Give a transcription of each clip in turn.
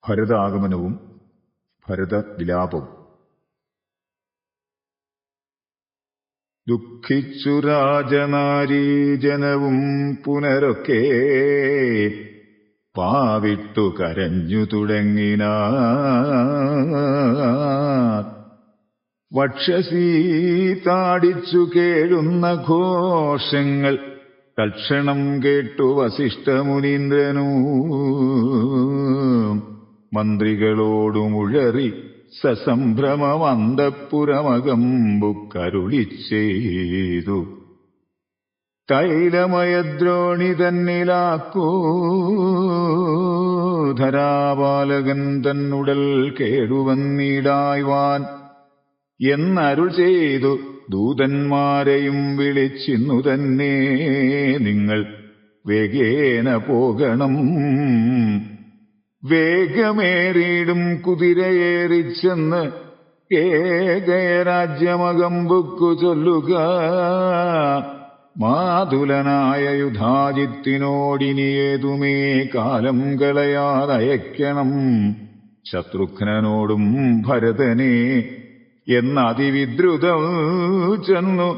ഭരതാഗമനവും ഭരതവിലാപവും. ദുഃഖിച്ചു രാജനാരീജനവും പുനരൊക്കെ പാവിട്ടു കരഞ്ഞു തുടങ്ങിന. വക്ഷസീ താടിച്ചു കേഴുന്ന ഘോഷങ്ങൾ തൽക്ഷണം കേട്ടു വസിഷ്ഠമുനീന്ദ്രനു. മന്ത്രികളോടുമുഴറി സസംഭ്രമമന്തഃപുരമകമ്പു കരുളിച്ചെയ്തു. തൈലമയദ്രോണി തന്നിലാക്കൂ ധരാപാലകൻ തന്നുടൽ കേടുവന്നിടായ്വാൻ എന്നരുൾ ചെയ്തു. ദൂതന്മാരെയും വിളിച്ചിന്നു തന്നെ നിങ്ങൾ വേഗേന പോകണം. വേഗമേറിയിടും കുതിരയേറിച്ചെന്ന് കേകയരാജ്യമകമ്പുക്കു ചൊല്ലുക. മാതുലനായ യുധാജിത്തിനോടിനിയേതുമേ കാലം കളയാതയക്കണം. ശത്രുഘ്നനോടും ഭരതനെ എന്നതിവിദ്രുതം ചെന്നു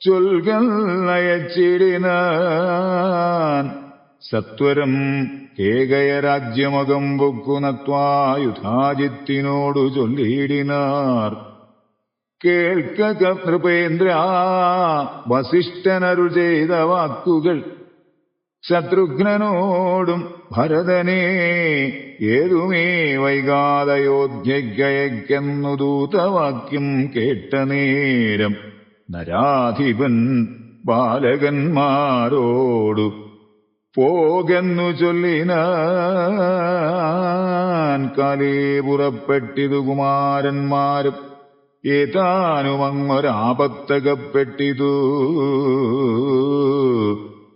ചൊൽകയച്ചിടിനാൻ. സത്വരം കേകയരാജ്യമകമ്പുക്കു നത്വായുധാജിത്തിനോടു ചൊല്ലിയിടിനാർ. കേൾക്ക നൃപേന്ദ്ര, വസിഷ്ഠനരുൾ ചെയ്ത വാക്കുകൾ. ശത്രുഘ്നനോടും ഭരതനെ ഏതുമേ വൈകാതയോധ്യയ്ക്കയക്കെന്നു ദൂതവാക്യം കേട്ട നേരം നരാധിപൻ ബാലകന്മാരോടു പോകെന്നു ചൊല്ലിനാൻ. കാലേ പുറപ്പെട്ടിതു കുമാരന്മാരും ഏതാനുമങ്ങൊരാപത്തകപ്പെട്ടിതു.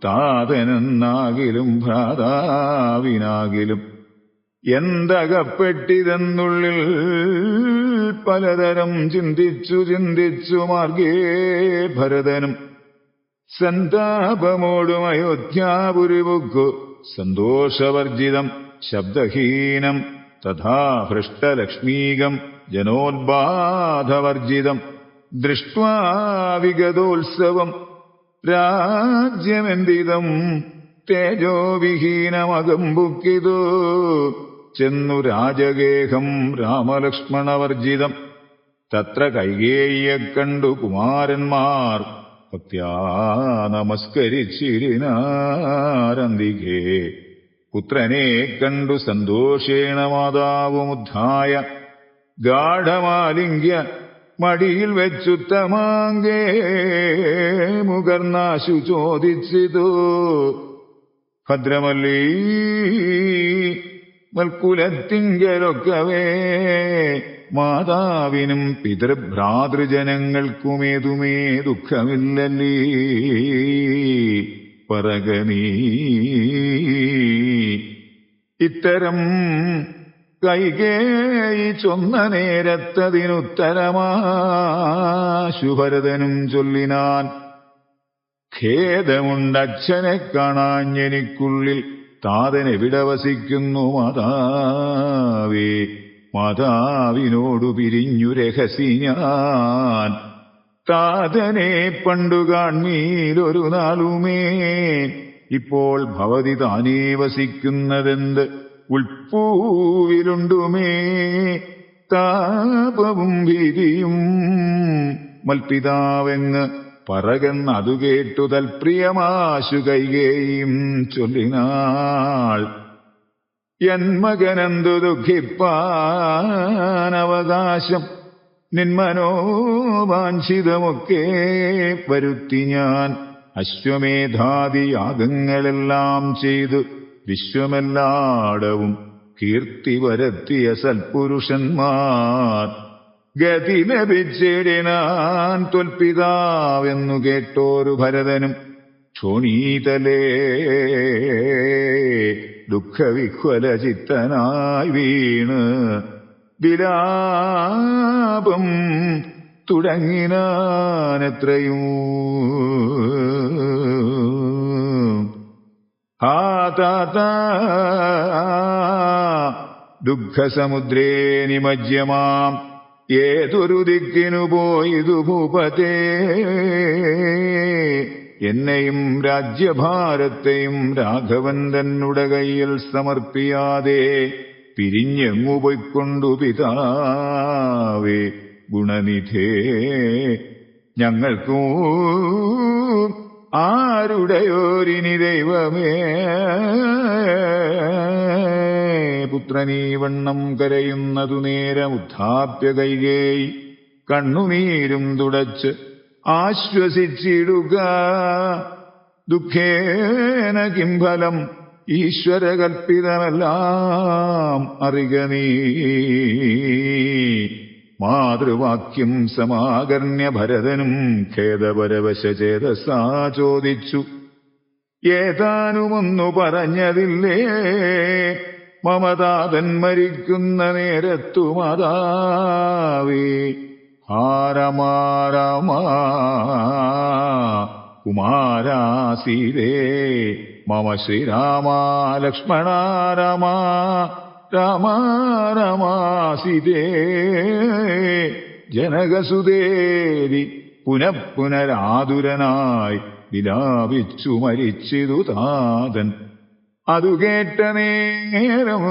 താതനെന്നാകിലും ഭ്രാതാവിനാകിലും എന്തകപ്പെട്ടിതെന്നുള്ളിൽ പലതരം ചിന്തിച്ചു മാർഗേ ഭരതനും സന്താപമോടും അയോധ്യാപുരിപുക്കു. സന്തോഷവർജിതം ശബ്ദഹീനം തഥാ ഹൃഷ്ടലക്ഷ്മീകം ജനോദ്ബാധവർജിതം ദൃഷ്ട്വാ വിഗതോത്സവം രാജ്യമെന്തിതം തേജോവിഹീനമകമ്പുക്കിതു. ചെന്നു രാജഗേഹം രാമലക്ഷ്മണവർജിതം. തത്ര കൈകേയിയെ കണ്ടു കുമാരന്മാർ ഭക്ത്യാ നമസ്കരിച്ചിരിനാരന്തികേ. പുത്രനെ കണ്ടു സന്തോഷേണ മാതാവുമുദ്ധായ ഗാഢമാലിംഗ്യ മടിയിൽ വെച്ചുത്തമാങ്കേ മുകർന്നാശു ചോദിച്ചിതു. ഭദ്രമല്ലീ മൽക്കുലത്തിങ്കലൊക്കവേ മാതാവിനും പിതൃഭ്രാതൃജനങ്ങൾക്കുമേതുമേ ദുഃഖമില്ലല്ലീ പറകനീ. ഇത്തരം കൈകേയി ചൊന്ന നേരത്തതിനുത്തരമാശു ഭരതനും ചൊല്ലിനാൻ. ഖേദമുണ്ടച്ഛനെ കാണാഞ്ഞെനിക്കുള്ളിൽ താതനെവിടെ വസിക്കുന്നു മാതാവേ. മാതാവിനോടു പിരിഞ്ഞു രഹസി ഞാൻ. താതനെ പണ്ടു കാൺമീലൊരു നാളുമേ. ഇപ്പോൾ ഭവതി താനേ വസിക്കുന്നതെന്ത് ഉൾപ്പൂവിലുണ്ടുമേ. താപവും ഭീതിയും മൽപിതാവെങ്ങ് പറകെന്നതു കേട്ടു തൽപ്രിയമാശു കൈകേയും ചൊല്ലിനാൾ. എന്മകനെന്തു ദുഃഖിപ്പാനവകാശം നിന്മനോവാഞ്ചിതമൊക്കെ വരുത്തി ഞാൻ. അശ്വമേധാദിയാഗങ്ങളെല്ലാം ചെയ്തു വിശ്വമെല്ലാടവും കീർത്തി വരത്തിയ സൽപുരുഷന്മാർ ഗതി ലഭിച്ചിടിനാൻ ത്വൽപിതാവെന്നു കേട്ടോരു ഭരതനും ക്ഷോണീതലേ ദുഃഖവിഹ്വലചിത്തനായി വീണ് വിലാപം തുടങ്ങിനാനെത്രയും. താത ദുഃഖസമുദ്രേ നിമജ്യമാം ഏതൊരു ദിക്കിനു പോയിതു ഭൂപതേ. എന്നെയും രാജ്യഭാരത്തെയും രാഘവൻ തന്നുടെ കയ്യിൽ സമർപ്പിയാതെ പിരിഞ്ഞെങ്ങു പൊയ്ക്കൊണ്ടു പിതാവേ ഗുണനിധേ. ഞങ്ങൾക്കൂ ആരുടെയോരിനി ദൈവമേ. പുത്രനീ വണ്ണം കരയുന്നതു നേരം ഉദ്ധാപ്യ കൈകേയി കണ്ണുനീരും തുടച്ച് ആശ്വസിച്ചിടുക. ദുഃഖേന കിം ഫലം ഈശ്വരകൽപ്പിതമെല്ലാം അറിക നീ. മാതൃവാക്യം സമാകർണ്യ ഭരതനും ഖേദപരവശചേതസാ ചോദിച്ചു. ഏതാനുമൊന്നു പറഞ്ഞതില്ലേ മമതാതൻ മരിക്കുന്ന നേരത്തു മാതാവേ. ഹാരമാരമാ കുമാരാസീതേ മമ ശ്രീരാമാ ലക്ഷ്മണാ രാമാ രാമാ രമാസീതേ. ജനകസുതേരി പുനഃപുനരാതുരനായി വിലാപിച്ചു മരിച്ചിതു താതൻ. അതു കേട്ട നേരം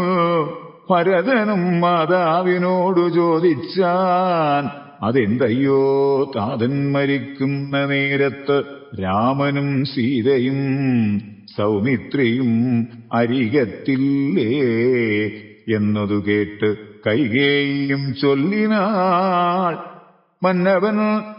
ഭരതനും മാതാവിനോടു ചോദിച്ചാൻ. അതെന്തയ്യോ താതൻ മരിക്കുന്ന നേരത്ത് രാമനും സീതയും സൗമിത്രിയും അരികത്തില്ലേ എന്നതു കേട്ട് കൈകേയിയും ചൊല്ലിനാൾ. മന്നവൻ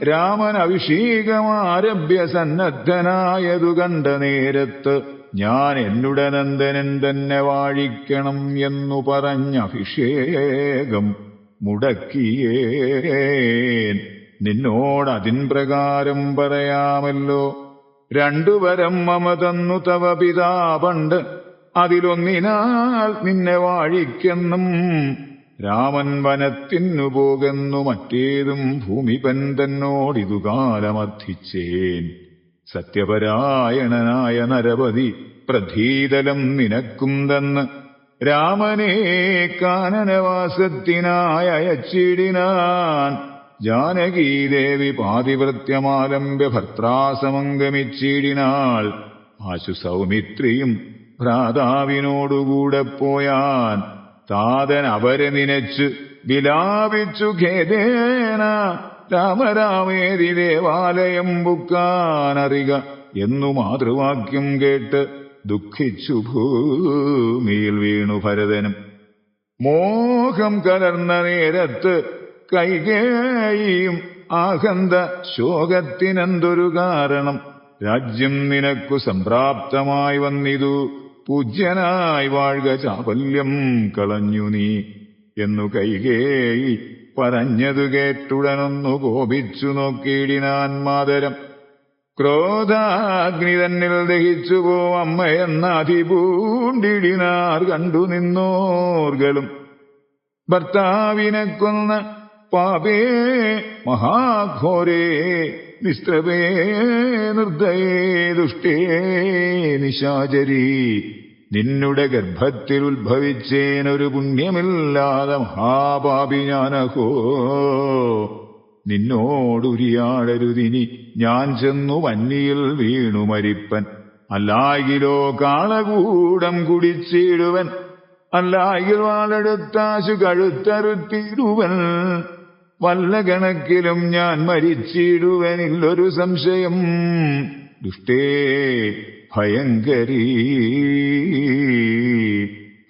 രാമൻ അഭിഷേകമാരഭ്യ സന്നദ്ധനായതു കണ്ട നേരത്ത് ഞാൻ എന്നുടെ നന്ദനൻ തന്നെ വാഴിക്കണം എന്നു പറഞ്ഞ അഭിഷേകം മുടക്കിയേൻ. നിന്നോടതിൻ പ്രകാരം പറയാമല്ലോ. 2 വരം മമ തന്നു തവ പിതാ പണ്ട്, അതിലൊന്നിനാൽ നിന്നെ വാഴിക്കെന്നും. രാമൻ വനത്തിനു പോകുന്നു, മറ്റേതും ഭൂമിപൻ തന്നോടിതു കാലമർത്ഥിച്ചേൻ. സത്യപരായണനായ നരപതി പ്രധീതലം നിനക്കും തന്ന് രാമനെ കാനനവാസത്തിനായി അയച്ചിടിനാൻ. ജാനകീദേവി പാതിവൃത്യമാലംബ്യ ഭർത്താസമംഗമിച്ചിടിനാൾ. ആശു സൗമിത്രിയും ഭ്രാതാവിനോടുകൂടെ പോയാൻ. താതൻ അവരെ നിനച്ചു വിലാപിച്ചു ഖേദേന രാമരാമേതി ദേവാലയം ബുക്കാനറിക എന്നു മാതൃവാക്യം കേട്ട് ദുഃഖിച്ചു ഭൂമിയിൽ വീണു ഭരതനും. മോഹം കലർന്ന നേരത്ത് കൈകേയിയും ആഹന്ത ശോകത്തിനെന്തൊരു കാരണം. രാജ്യം നിനക്കു സംപ്രാപ്തമായി വന്നിതു, പൂജ്യനായി വാഴ്ക, ചാപല്യം കളഞ്ഞു നീ എന്നു കൈകേയി പറഞ്ഞതു കേട്ടുടനൊന്നു കോപിച്ചു നോക്കിയിടിനാൻ മാതരം. ക്രോധാഗ്നി തന്നിൽ ദഹിച്ചുപോ അമ്മയെന്ന അതിപൂണ്ടിടിനാർ കണ്ടു നിന്നോർകളും. ഭർത്താവിനെ കൊന്ന പാപേ മഹാഘോരേ നിസ്ത്രപേ നിർദ്ദയേ ദുഷ്ടേ നിശാചരീ. നിന്നുടെ ഗർഭത്തിൽ ഉത്ഭവിച്ചേനൊരു പുണ്യമില്ലാതെ മഹാപാപി ഞാനഹോ. നിന്നോടുരിയാടരുതിനി ഞാൻ ചെന്നു വന്നിയിൽ വീണു മരിപ്പൻ. അല്ലായിലോ കാളകൂടം കുടിച്ചിടുവൻ, അല്ലായിൽ വാളെടുത്താശു കഴുത്തറുത്തിടുവൻ. വല്ല കണക്കിലും ഞാൻ മരിച്ചിടുവനില്ലൊരു സംശയം. ദുഷ്ടേ ഭയങ്കരീ,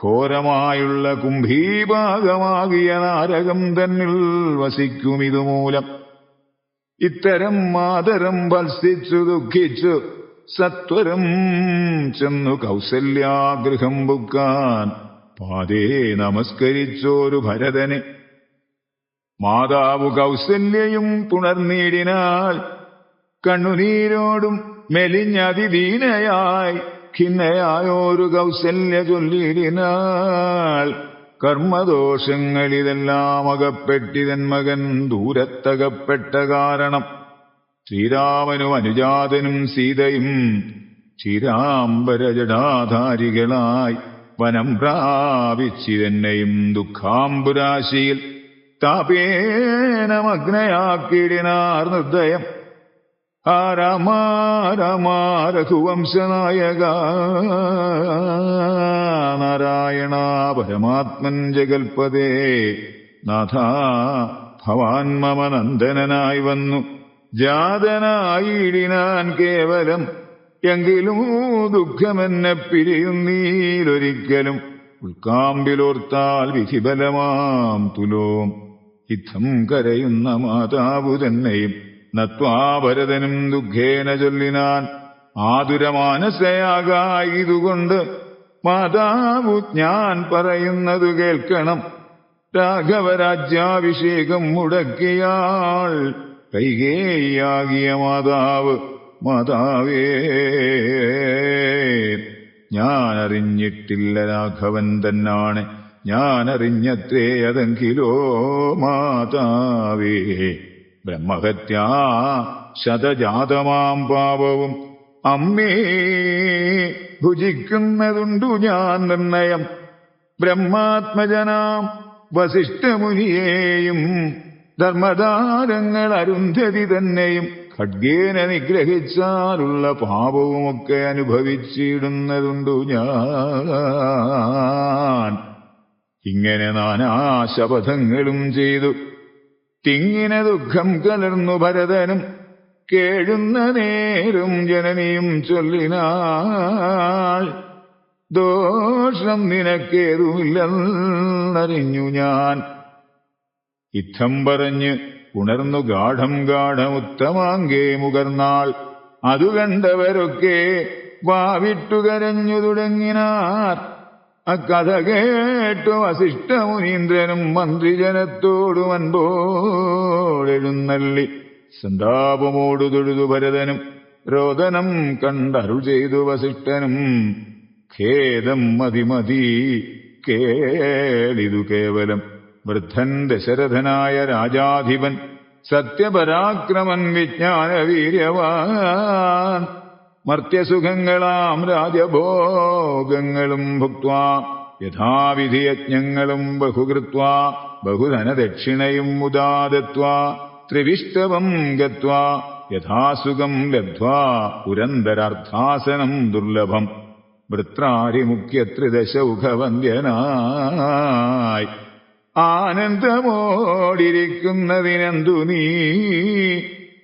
ഘോരമായുള്ള കുംഭീഭാഗമാകിയ നാരകം തന്നിൽ വസിക്കും ഇതുമൂലം. ഇത്തരം മാതരം ഭത്സിച്ചു ദുഃഖിച്ചു സത്വരം ചെന്നു കൗസല്യാഗൃഹം ബുക്കാൻ പാതേ നമസ്കരിച്ചോരു ഭരതനെ. മാതാവു കൗസല്യയും പുണർനീടിനാൾ. കണ്ണുനീരോടും മെലിഞ്ഞതിദീനയായി ഖിന്നയായോരു കൗസല്യ ചൊല്ലിടിനാൾ. കർമ്മദോഷങ്ങളിതെല്ലാം അകപ്പെട്ടിതൻ മകൻ ദൂരത്തകപ്പെട്ട കാരണം. ശ്രീരാമനും അനുജാതനും സീതയും ക്ഷീരാംബരജടാധാരികളായി വനം പ്രാപിച്ചിതെന്നെയും ദുഃഖാംബുരാശിയിൽ താപേനമഗ്നയാക്കിടിനാർ നിർദ്ദയം. ആ രാമ രാമ രഘുവംശനായക നാരായണ പരമാത്മൻ ജഗൽപദേ നാഥ ഭവാൻ മമ നന്ദനായി വന്നു ജാതനായിടിനാൻ കേവലം. എങ്കിലും ദുഃഖമെന്നെ പിരിയുന്നീലൊരിക്കലും ഉൾക്കാമ്പിലോർത്താൽ വിധിബലമാം തുലോം. ഇത്തം കരയുന്ന മാതാവു തന്നെയും നത്വാ ഭരതനും ദുഃഖേന ചൊല്ലിനാൻ ആതുരമാനസയാകായതുകൊണ്ട് മാതാവു ഞാൻ പറയുന്നതു കേൾക്കണം. രാഘവരാജ്യാഭിഷേകം മുടക്കിയാൾ കൈകേയിയാകിയ മാതാവേ, ഞാനറിഞ്ഞിട്ടില്ല രാഘവൻ തന്നാണ്, ഞാനറിഞ്ഞത്രേ അതെങ്കിലോ മാതാവേ. ബ്രഹ്മഹത്യാ ശതജാതമാം പാപവും അമ്മേ ഭുജിക്കുന്നതുണ്ടു ഞാൻ നിർണയം. ബ്രഹ്മാത്മജനാം വസിഷ്ഠമുനിയെയും ധർമ്മധാരങ്ങൾ അരുന്ധതി തന്നെയും ഖഡ്ഗേന നിഗ്രഹിച്ചാലുള്ള പാപവുമൊക്കെ അനുഭവിച്ചിടുന്നതുണ്ടു ഞാൻ. ഇങ്ങനെ നാനാശപഥങ്ങളും ചെയ്തു തിങ്ങിന ദുഃഖം കലർന്നു ഭരതനും കേഴുന്ന നേരും ജനനിയും ചൊല്ലിനാൾ. ദോഷം നിനക്കേതുമില്ലെന്നറിഞ്ഞു ഞാൻ. ഇത്തം പറഞ്ഞ് ഉണർന്നു ഗാഠമുത്തമാങ്കേ മുകർന്നാൾ. അതു കണ്ടവരൊക്കെ വാവിട്ടു കരഞ്ഞു തുടങ്ങിനാർ. അക്കഥ കേട്ടു വസിഷ്ഠമുനീന്ദ്രനും മന്ത്രിജനത്തോടു അൻപോടെഴുന്നള്ളി സന്താപമോടു തൊഴുതു ഭരതനും രോദനം കണ്ടരുൾ ചെയ്തു വസിഷ്ഠനും. ഖേദം മതിമതി കേളിതു കേവലം. വൃദ്ധൻ ദശരഥനായ രാജാധിപൻ സത്യപരാക്രമൻ വിജ്ഞാനവീര്യവാൻ മർത്യസുഖങ്ങളാം രാജഭോഗങ്ങളും ഭുക്വാ യഥാവിധി യജ്ഞങ്ങളും ബഹുകൃത്വാ ബഹുധനദക്ഷിണയും മുദാദത്വാ ത്രിവിഷ്ടവം ഗത്വാ യഥാസുഖം ലബ്ധ്വാ പുരന്തരാർത്ഥാസനം ദുർലഭം വൃത്രാരിമുഖ്യത്രിദശൗഖവന്ദ്യനായി ആനന്ദമോടിരിക്കുന്നതിനെന്തു നീ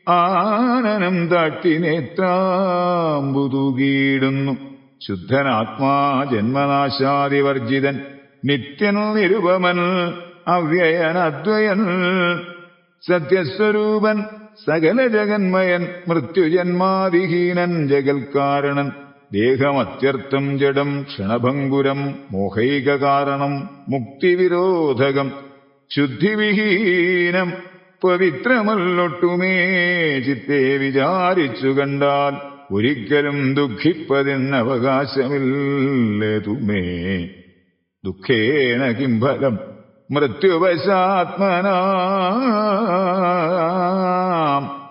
ആനനം താട്ടി നേത്രാമ്പുതൂകിയിടുന്നു. ശുദ്ധനാത്മാ ജന്മനാശാദിവർജിതൻ നിത്യൻ നിരുപമൻ അവ്യയൻ അദ്വയൻ സത്യസ്വരൂപൻ സകല ജഗന്മയൻ മൃത്യുജന്മാദിഹീനൻ ജഗൽക്കാരണൻ ദേഹമത്യർത്ഥം ജഡം ക്ഷണഭംഗുരം മോഹൈകകാരണം മുക്തിവിരോധകം ശുദ്ധിവിഹീനം പവിത്രമല്ലൊട്ടുമേ ചിത്തെ വിചാരിച്ചു കണ്ടാൽ ഒരിക്കലും ദുഃഖിപ്പതിനവകാശമില്ലേതുമേ. ദുഃഖേന കിം ഫലം മൃത്യുവശാത്മനാം.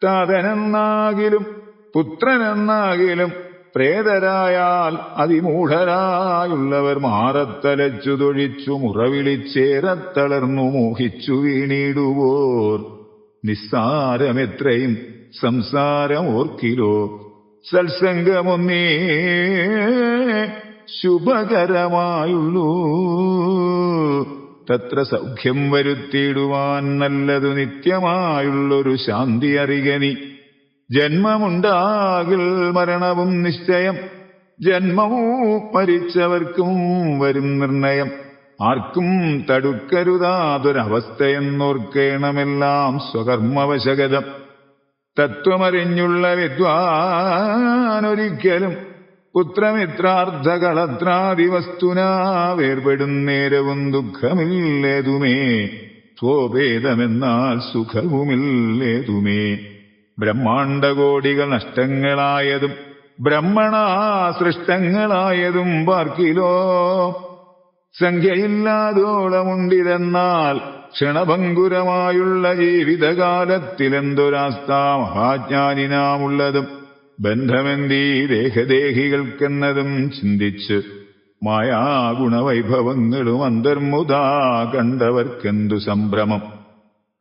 താതനെന്നാകിലും പുത്രനെന്നാകിലും പ്രേതരായാൽ അതിമൂഢരായുള്ളവർ മാറത്തലച്ചു തൊഴിച്ചു മുറവിളിച്ചേരത്തളർന്നു മോഹിച്ചു വീണിടുവോർ. നിസ്സാരമെത്രയും സംസാരം ഓർക്കിലോ. സത്സംഗമൊന്നേ ശുഭകരമായുള്ളൂ. തത്ര സൗഖ്യം വരുത്തിയിടുവാൻ നല്ലതു നിത്യമായുള്ളൊരു ശാന്തി അറികനി. ജന്മമുണ്ടാകിൽ മരണവും നിശ്ചയം. ജന്മവും മരിച്ചവർക്കും വരും നിർണയം. ആർക്കും തടുക്കരുതാതൊരവസ്ഥയെന്നോർക്കേണമെല്ലാം സ്വകർമ്മവശഗതം. തത്വമറിഞ്ഞുള്ള വിദ്വാനൊരിക്കലും പുത്രമിത്രാർത്ഥകളത്രാദിവസ്തുനാ വേർപെടും നേരവും ദുഃഖമില്ലേതുമേ. സ്വഭേദമെന്നാൽ സുഖവുമില്ലേതുമേ. ബ്രഹ്മാണ്ടകോടികൾ നഷ്ടങ്ങളായതും ബ്രഹ്മണാ സൃഷ്ടങ്ങളായതും പാർക്കിലോ. സംഖ്യയില്ലാതോളമുണ്ടിതെന്നാൽ ക്ഷണഭംഗുരമായുള്ള ജീവിതകാലത്തിലെന്തൊരാസ്ഥാ മഹാജ്ഞാനിനാമുള്ളതും ബന്ധമെന്തീ ദേഹദേഹികൾക്കെന്നതും ചിന്തിച്ച് മായാഗുണവൈഭവങ്ങളും അന്തർമുദാ കണ്ടവർക്കെന്തു സംഭ്രമം.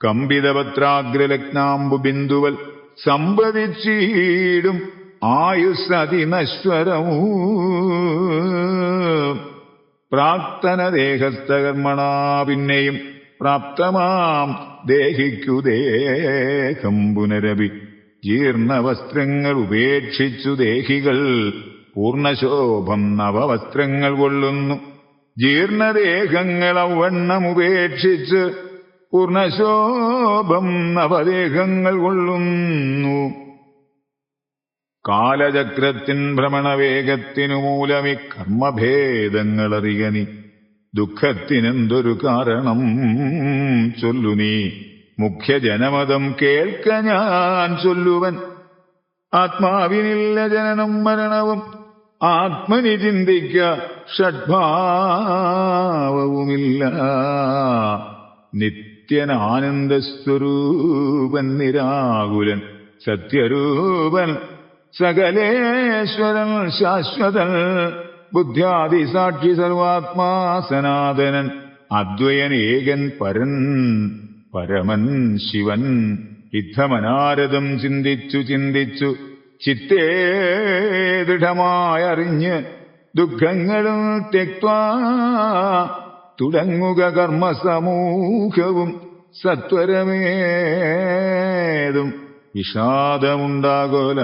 കമ്പിതപത്രാഗ്രലഗ്നാംബു ബിന്ദുവൽ സംഭവിച്ചീടും ആയുസ് അതിനശ്വരമൂ. പ്രാക്തനദേഹസ്ഥകർമ്മണാ പിന്നെയും പ്രാപ്തമാം ദേഹിക്കു ദേഹം പുനരപി. ജീർണവസ്ത്രങ്ങൾ ഉപേക്ഷിച്ചു ദേഹികൾ പൂർണ്ണശോഭം നവവസ്ത്രങ്ങൾ കൊള്ളുന്നു. ജീർണദേഹങ്ങൾ ഔവണ്ണം ഉപേക്ഷിച്ച് പൂർണ്ണശോഭം നവദേഹങ്ങൾ കൊള്ളുന്നു. കാലചക്രത്തിൻ ഭ്രമണവേഗത്തിനു മൂലമി കർമ്മഭേദങ്ങളറിയനി. ദുഃഖത്തിനെന്തൊരു കാരണം ചൊല്ലു നീ. മുഖ്യജനമതം കേൾക്ക ഞാൻ ചൊല്ലുവൻ. ആത്മാവിനില്ല ജനനം മരണവും ആത്മനി ചിന്തിക്ക ഷഡ്ഭാവവുമില്ല. നിത്യനാനന്ദസ്വരൂപൻ നിരാകുലൻ സത്യരൂപൻ സകലേശ്വരൻ ശാശ്വതൻ. ബുദ്ധ്യാദി സാക്ഷി സർവാത്മാ സനാതനൻ. അദ്വയൻ ഏകൻ പരൻ പരമൻ ശിവൻ. യുദ്ധമനാരദം ചിന്തിച്ചു ചിന്തിച്ചു ചിത്തേ ദൃഢമായറിഞ്ഞ് ദുഃഖങ്ങളും തെക്വാ തുടങ്ങുക കർമ്മസമൂഹവും സത്വരമേതും വിഷാദമുണ്ടാകൊല.